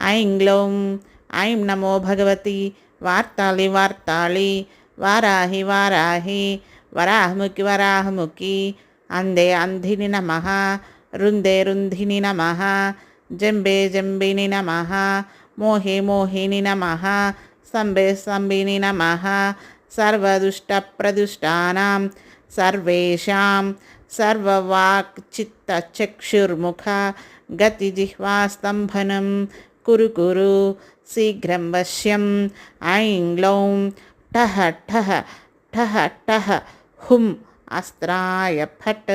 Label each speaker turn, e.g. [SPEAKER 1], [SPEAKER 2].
[SPEAKER 1] ऐं ग्लौं ऐं नमो भगवती वार्ताळि वार्ताळि वाराहि वाराहि वराहमुखि वराहमुखि अन्धे अन्धिनि नमः रुन्धे रुन्धिनि नमः जम्बे जम्बिनि नमः मोहे मोहिनि नमः स्तम्भे स्तम्भिनि नमः सर्वदुष्टप्रदुष्टानां सर्वेषां सर्ववाक्चित्तचक्षुर्मुख गतिजिह्वास्तम्भनं कुरु कुरु शीघ्रं वश्यं ऐं ग्लौं ठः ठः ठः ठः हुम् अस्त्राय फट्।